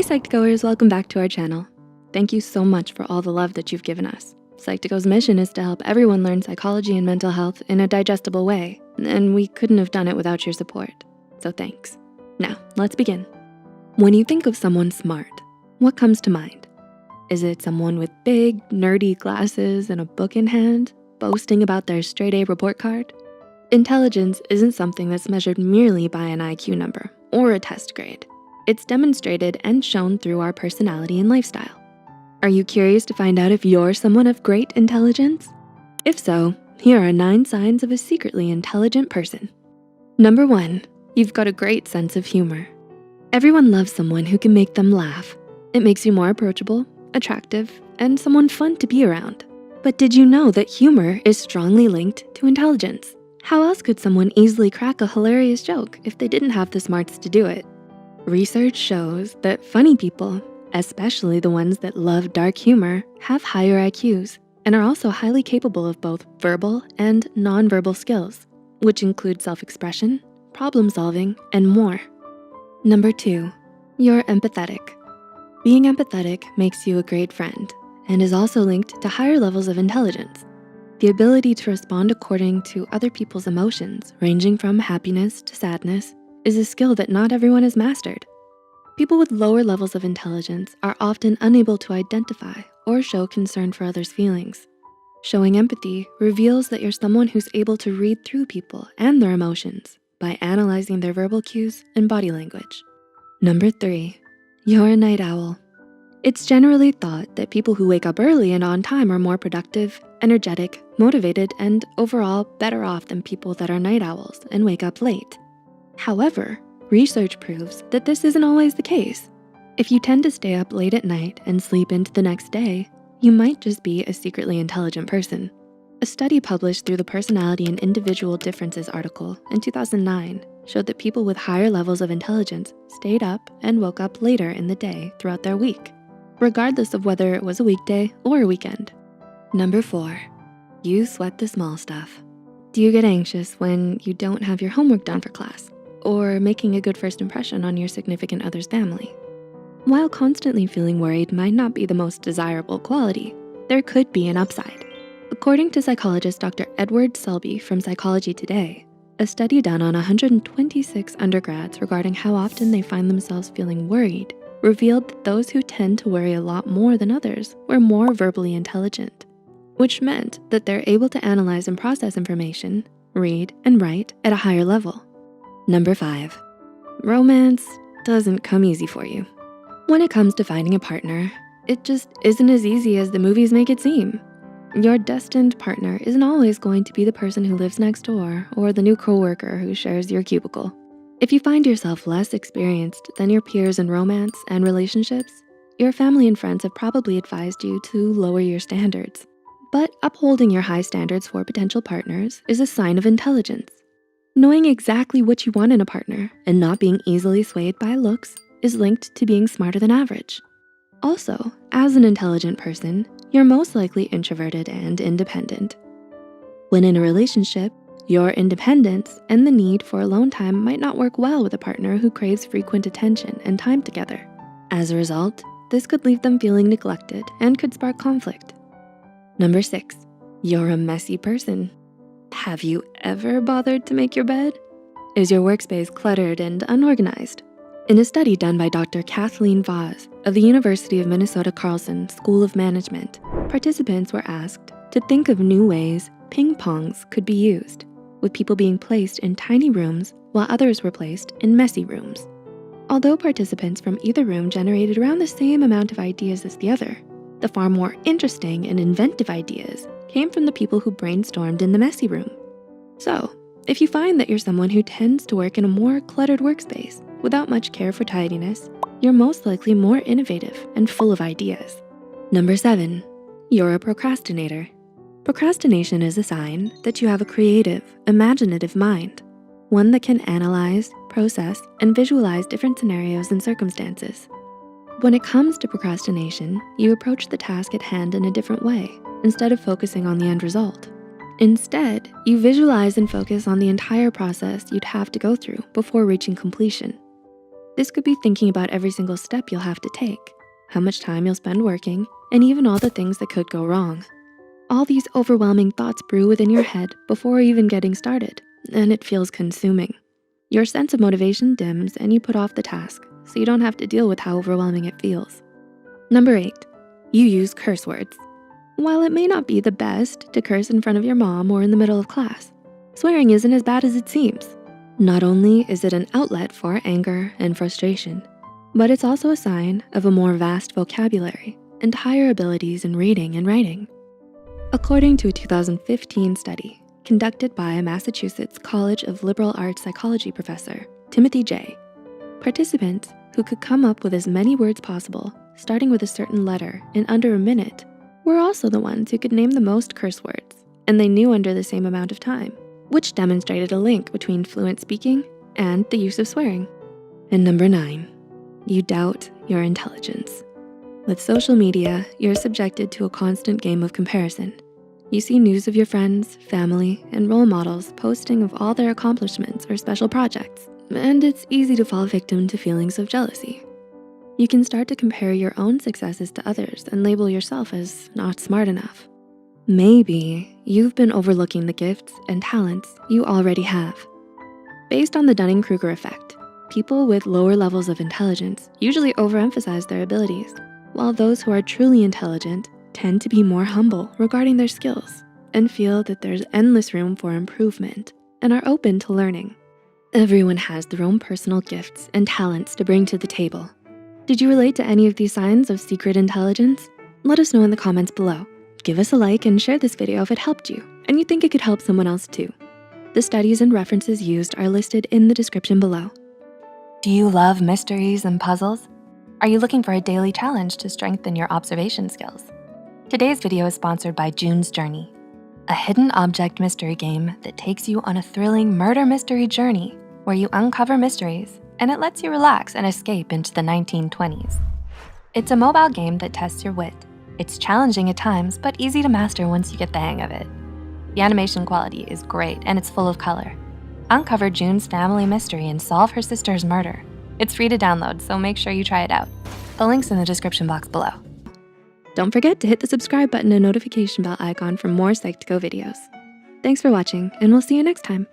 Hey Psych2Goers, welcome back to our channel. Thank you so much for all the love that you've given us. Psych2Go's mission is to help everyone learn psychology and mental health in a digestible way, and we couldn't have done it without your support, so thanks. Now, let's begin. When you think of someone smart, what comes to mind? Is it someone with big, nerdy glasses and a book in hand, boasting about their straight-A report card? Intelligence isn't something that's measured merely by an IQ number or a test grade. It's demonstrated and shown through our personality and lifestyle. Are you curious to find out if you're someone of great intelligence? If so, here are 9 signs of a secretly intelligent person. Number 1, you've got a great sense of humor. Everyone loves someone who can make them laugh. It makes you more approachable, attractive, and someone fun to be around. But did you know that humor is strongly linked to intelligence? How else could someone easily crack a hilarious joke if they didn't have the smarts to do it? Research shows that funny people, especially the ones that love dark humor, have higher IQs and are also highly capable of both verbal and nonverbal skills, which include self-expression, problem solving, and more. Number 2, you're empathetic. Being empathetic makes you a great friend and is also linked to higher levels of intelligence. The ability to respond according to other people's emotions, ranging from happiness to sadness, is a skill that not everyone has mastered. People with lower levels of intelligence are often unable to identify or show concern for others' feelings. Showing empathy reveals that you're someone who's able to read through people and their emotions by analyzing their verbal cues and body language. Number 3, you're a night owl. It's generally thought that people who wake up early and on time are more productive, energetic, motivated, and overall better off than people that are night owls and wake up late. However, research proves that this isn't always the case. If you tend to stay up late at night and sleep into the next day, you might just be a secretly intelligent person. A study published through the Personality and Individual Differences article in 2009 showed that people with higher levels of intelligence stayed up and woke up later in the day throughout their week, regardless of whether it was a weekday or a weekend. Number 4, you sweat the small stuff. Do you get anxious when you don't have your homework done for class, or making a good first impression on your significant other's family? While constantly feeling worried might not be the most desirable quality, there could be an upside. According to psychologist Dr. Edward Selby from Psychology Today, a study done on 126 undergrads regarding how often they find themselves feeling worried revealed that those who tend to worry a lot more than others were more verbally intelligent, which meant that they're able to analyze and process information, read and write at a higher level. Number 5, romance doesn't come easy for you. When it comes to finding a partner, it just isn't as easy as the movies make it seem. Your destined partner isn't always going to be the person who lives next door or the new coworker who shares your cubicle. If you find yourself less experienced than your peers in romance and relationships, your family and friends have probably advised you to lower your standards. But upholding your high standards for potential partners is a sign of intelligence. Knowing exactly what you want in a partner and not being easily swayed by looks is linked to being smarter than average. Also, as an intelligent person, you're most likely introverted and independent. When in a relationship, your independence and the need for alone time might not work well with a partner who craves frequent attention and time together. As a result, this could leave them feeling neglected and could spark conflict. Number 6, you're a messy person. Have you ever bothered to make your bed? Is your workspace cluttered and unorganized? In a study done by Dr. Kathleen Voss of the University of Minnesota Carlson School of Management, participants were asked to think of new ways ping pongs could be used, with people being placed in tiny rooms while others were placed in messy rooms. Although participants from either room generated around the same amount of ideas as the other, the far more interesting and inventive ideas came from the people who brainstormed in the messy room. So, if you find that you're someone who tends to work in a more cluttered workspace without much care for tidiness, you're most likely more innovative and full of ideas. Number 7, you're a procrastinator. Procrastination is a sign that you have a creative, imaginative mind, one that can analyze, process, and visualize different scenarios and circumstances. When it comes to procrastination, you approach the task at hand in a different way instead of focusing on the end result. Instead, you visualize and focus on the entire process you'd have to go through before reaching completion. This could be thinking about every single step you'll have to take, how much time you'll spend working, and even all the things that could go wrong. All these overwhelming thoughts brew within your head before even getting started, and it feels consuming. Your sense of motivation dims and you put off the task, so you don't have to deal with how overwhelming it feels. Number 8, you use curse words. While it may not be the best to curse in front of your mom or in the middle of class, swearing isn't as bad as it seems. Not only is it an outlet for anger and frustration, but it's also a sign of a more vast vocabulary and higher abilities in reading and writing. According to a 2015 study conducted by a Massachusetts College of Liberal Arts psychology professor, Timothy J., participants who could come up with as many words possible, starting with a certain letter in under a minute, were also the ones who could name the most curse words, and they knew under the same amount of time, which demonstrated a link between fluent speaking and the use of swearing. And number 9, you doubt your intelligence. With social media, you're subjected to a constant game of comparison. You see news of your friends, family, and role models posting of all their accomplishments or special projects, and it's easy to fall victim to feelings of jealousy. You can start to compare your own successes to others and label yourself as not smart enough. Maybe you've been overlooking the gifts and talents you already have. Based on the Dunning-Kruger effect, people with lower levels of intelligence usually overemphasize their abilities, while those who are truly intelligent tend to be more humble regarding their skills and feel that there's endless room for improvement and are open to learning. Everyone has their own personal gifts and talents to bring to the table. Did you relate to any of these signs of secret intelligence? Let us know in the comments below. Give us a like and share this video if it helped you and you think it could help someone else too. The studies and references used are listed in the description below. Do you love mysteries and puzzles? Are you looking for a daily challenge to strengthen your observation skills? Today's video is sponsored by June's Journey, a hidden object mystery game that takes you on a thrilling murder mystery journey where you uncover mysteries and it lets you relax and escape into the 1920s. It's a mobile game that tests your wit. It's challenging at times, but easy to master once you get the hang of it. The animation quality is great and it's full of color. Uncover June's family mystery and solve her sister's murder. It's free to download, so make sure you try it out. The link's in the description box below. Don't forget to hit the subscribe button and notification bell icon for more Psych2Go videos. Thanks for watching, and we'll see you next time.